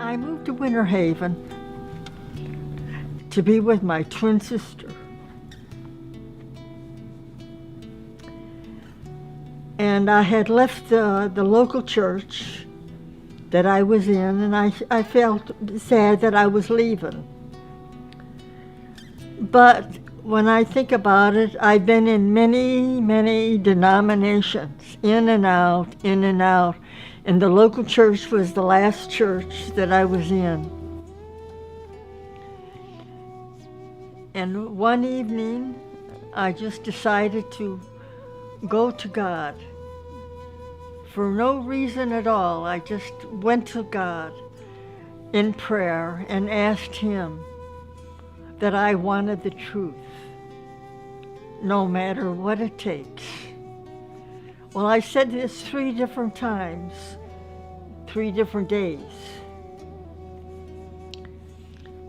I moved to Winter Haven to be with my twin sister. And I had left the local church that I was in, and I felt sad that I was leaving. But when I think about it, I've been in many, many denominations, in and out, and the local church was the last church that I was in. And one evening, I just decided to go to God. For no reason at all, I just went to God in prayer and asked Him that I wanted the truth, no matter what it takes. Well, I said this 3 different times, 3 different days.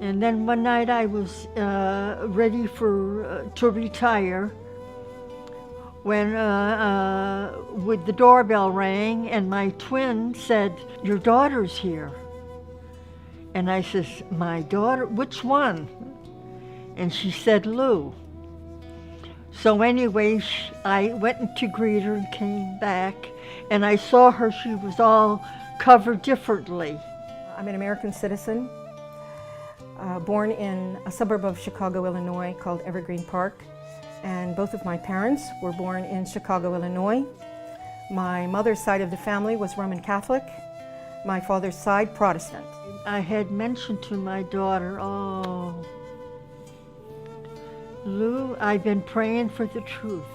And then one night I was ready to retire when with the doorbell rang and my twin said, "Your daughter's here." And I says, "My daughter? Which one?" And she said, "Lou." So anyway, I went to greet her and came back, and I saw her, she was all covered differently. I'm an American citizen, born in a suburb of Chicago, Illinois called Evergreen Park. And both of my parents were born in Chicago, Illinois. My mother's side of the family was Roman Catholic, my father's side Protestant. I had mentioned to my daughter, "Oh, Lou, I've been praying for the truth,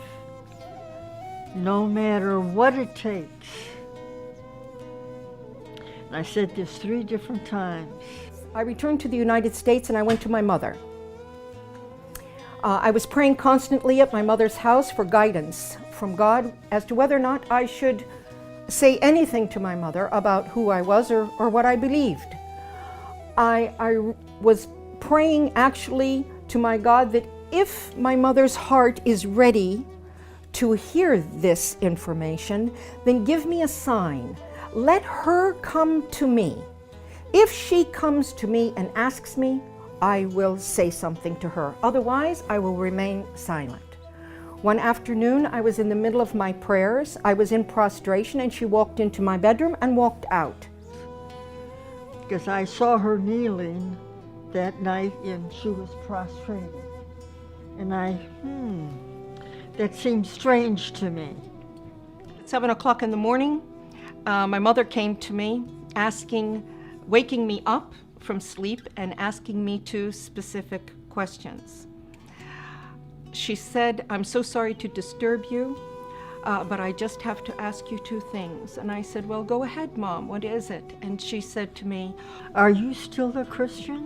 no matter what it takes." And I said this 3 different times. I returned to the United States and I went to my mother. I was praying constantly at my mother's house for guidance from God as to whether or not I should say anything to my mother about who I was or what I believed. I was praying actually to my God that if my mother's heart is ready to hear this information, then give me a sign. Let her come to me. If she comes to me and asks me, I will say something to her. Otherwise, I will remain silent. One afternoon, I was in the middle of my prayers. I was in prostration, and she walked into my bedroom and walked out. Because I saw her kneeling that night, and she was prostrated. And that seemed strange to me. At 7 o'clock in the morning, my mother came to me, waking me up from sleep and asking me 2 specific questions. She said, "I'm so sorry to disturb you, but I just have to ask you 2 things." And I said, "Well, go ahead, Mom, what is it?" And she said to me, "Are you still a Christian?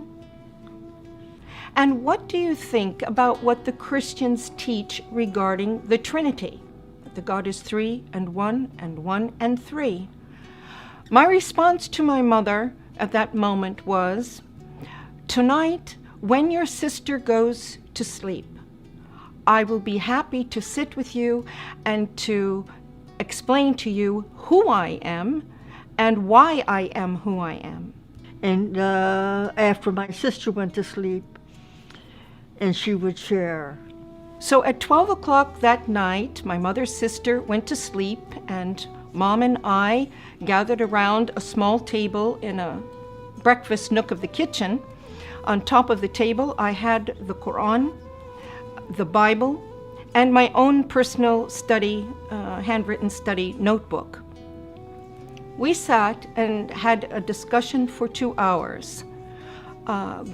And what do you think about what the Christians teach regarding the Trinity? That the God is 3 and 1 and 1 and 3. My response to my mother at that moment was, "Tonight, when your sister goes to sleep, I will be happy to sit with you and to explain to you who I am and why I am who I am." And after my sister went to sleep, and she would share. So at 12 o'clock that night, my mother's sister went to sleep, and Mom and I gathered around a small table in a breakfast nook of the kitchen. On top of the table, I had the Quran, the Bible, and my own personal study, handwritten study notebook. We sat and had a discussion for 2 hours,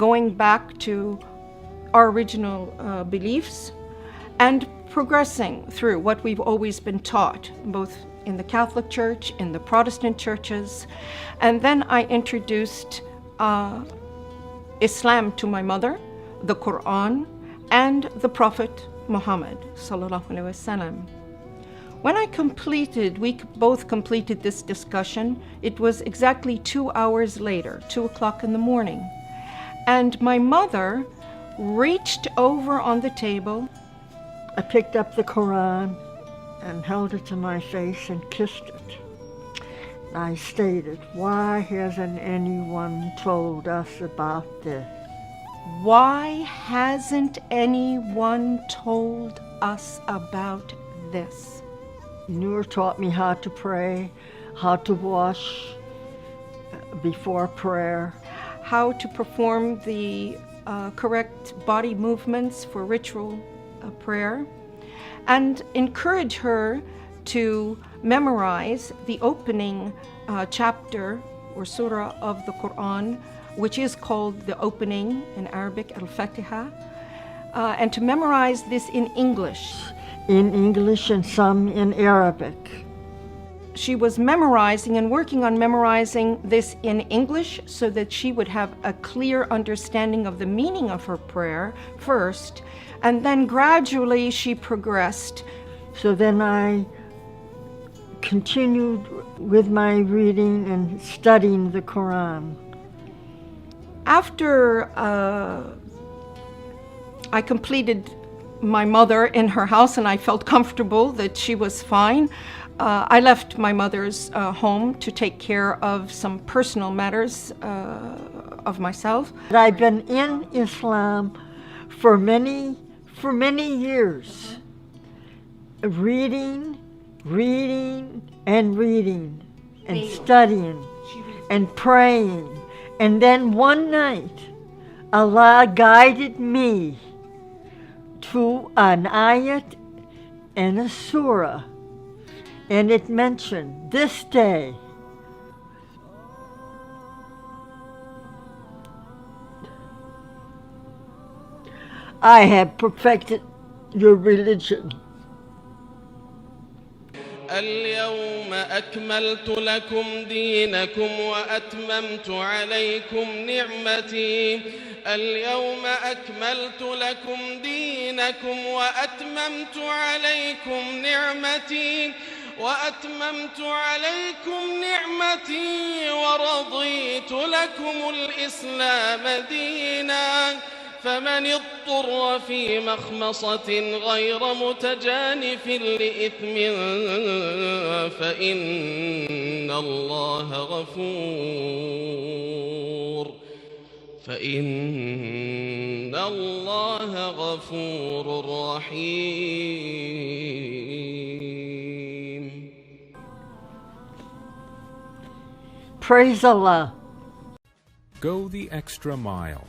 going back to our original beliefs and progressing through what we've always been taught, both in the Catholic Church, in the Protestant churches. And then I introduced Islam to my mother, the Quran, and the Prophet Muhammad sallallahu alaihi wasallam. When we both completed this discussion, it was exactly 2 hours later, 2 o'clock in the morning. And my mother reached over on the table. I picked up the Quran and held it to my face and kissed it. I stated, why hasn't anyone told us about this? Why hasn't anyone told us about this? Noor taught me how to pray, how to wash before prayer. How to perform the correct body movements for ritual prayer, and encourage her to memorize the opening chapter or surah of the Quran, which is called the opening in Arabic, Al-Fatiha, and to memorize this in English. In English and some in Arabic. She was memorizing and working on memorizing this in English so that she would have a clear understanding of the meaning of her prayer first, and then gradually she progressed. So then I continued with my reading and studying the Quran. After I completed my mother in her house and I felt comfortable that she was fine, I left my mother's home to take care of some personal matters of myself. I've been in Islam for many years, reading and studying and praying. And then one night, Allah guided me to an ayat and a surah, and it mentioned this day. I have perfected your religion. اليوم أكملت لكم دينكم وأتممت عليكم نعمتي. اليوم أكملت لكم دينكم وأتممت عليكم نعمتي ورضيت لكم الإسلام دينا. فمن اضطر في مخمصة غير متجانف لإثم فإن الله غفور رحيم. Praise Allah. Go the extra mile.